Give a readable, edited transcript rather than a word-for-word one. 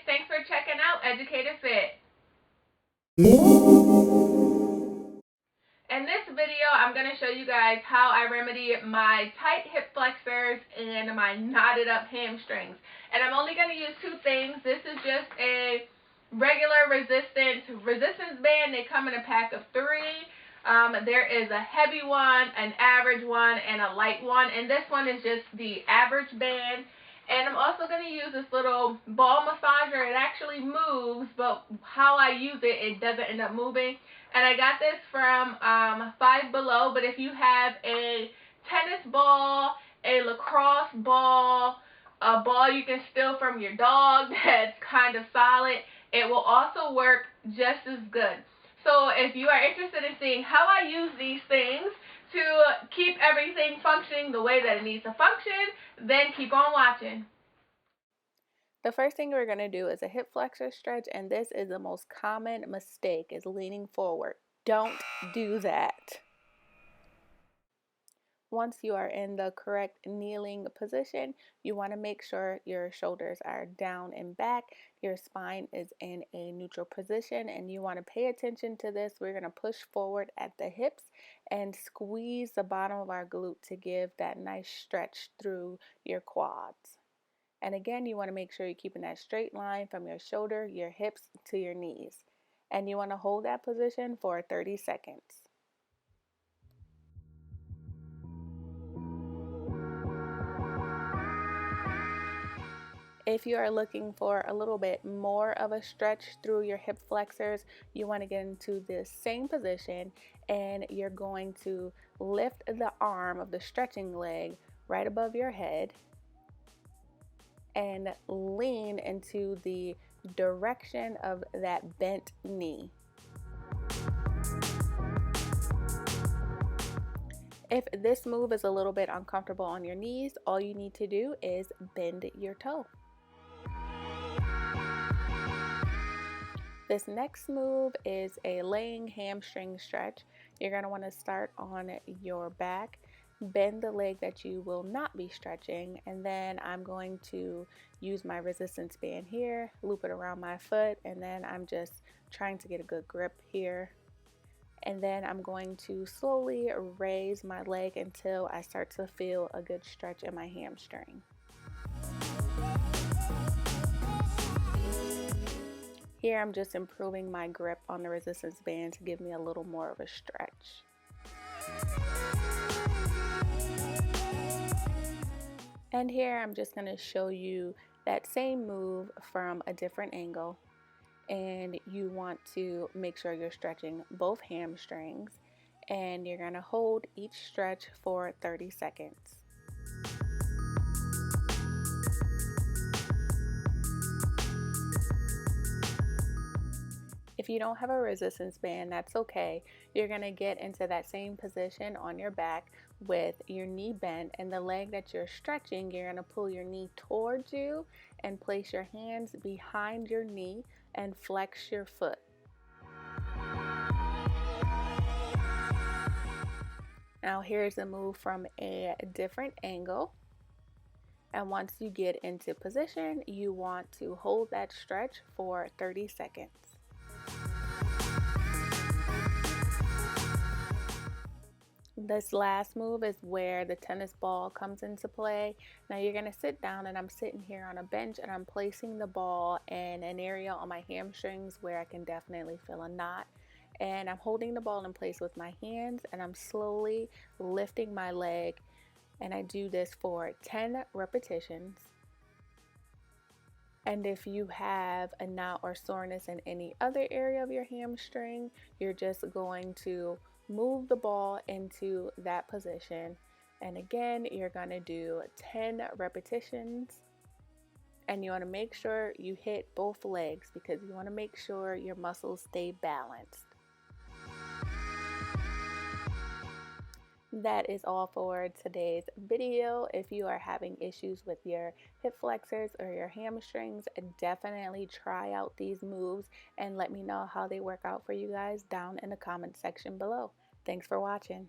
Thanks for checking out Educated Fit. In this video, I'm going to show you guys how I remedy my tight hip flexors and my knotted up hamstrings. And I'm only going to use two things. This is just a regular resistance band. They come in a pack of 3. There is a heavy one, an average one, and a light one. And this one is just the average band. And I'm also going to use this little ball massager. It actually moves, but how I use it, it doesn't end up moving. And I got this from Five Below, but if you have a tennis ball, a lacrosse ball, a ball you can steal from your dog that's kind of solid, it will also work just as good. So if you are interested in seeing how I use these things to keep everything functioning the way that it needs to function, then keep on watching. The first thing we're going to do is a hip flexor stretch, and this is the most common mistake, is leaning forward. Don't do that. Once you are in the correct kneeling position, you want to make sure your shoulders are down and back, your spine is in a neutral position, and you want to pay attention to this. We're going to push forward at the hips and squeeze the bottom of our glute to give that nice stretch through your quads. And again, you want to make sure you're keeping that straight line from your shoulder, your hips to your knees. And you want to hold that position for 30 seconds. If you are looking for a little bit more of a stretch through your hip flexors, you want to get into the same position, and you're going to lift the arm of the stretching leg right above your head and lean into the direction of that bent knee. If this move is a little bit uncomfortable on your knees, all you need to do is bend your toe. This next move is a laying hamstring stretch. You're going to want to start on your back, bend the leg that you will not be stretching, and then I'm going to use my resistance band here, loop it around my foot, and then I'm just trying to get a good grip here. And then I'm going to slowly raise my leg until I start to feel a good stretch in my hamstring. Here I'm just improving my grip on the resistance band to give me a little more of a stretch. And here I'm just going to show you that same move from a different angle. And you want to make sure you're stretching both hamstrings, and you're going to hold each stretch for 30 seconds. If you don't have a resistance band, that's okay. You're going to get into that same position on your back with your knee bent, and the leg that you're stretching, you're going to pull your knee towards you and place your hands behind your knee and flex your foot. Now here's a move from a different angle. And once you get into position, you want to hold that stretch for 30 seconds. This last move is where the tennis ball comes into play. Now you're going to sit down, and I'm sitting here on a bench, and I'm placing the ball in an area on my hamstrings where I can definitely feel a knot. And I'm holding the ball in place with my hands, and I'm slowly lifting my leg. And I do this for 10 repetitions. And if you have a knot or soreness in any other area of your hamstring, you're just going to move the ball into that position. And again, you're going to do 10 repetitions. And you want to make sure you hit both legs, because you want to make sure your muscles stay balanced. That is all for today's video. If you are having issues with your hip flexors or your hamstrings, definitely try out these moves and let me know how they work out for you guys down in the comment section below. Thanks for watching.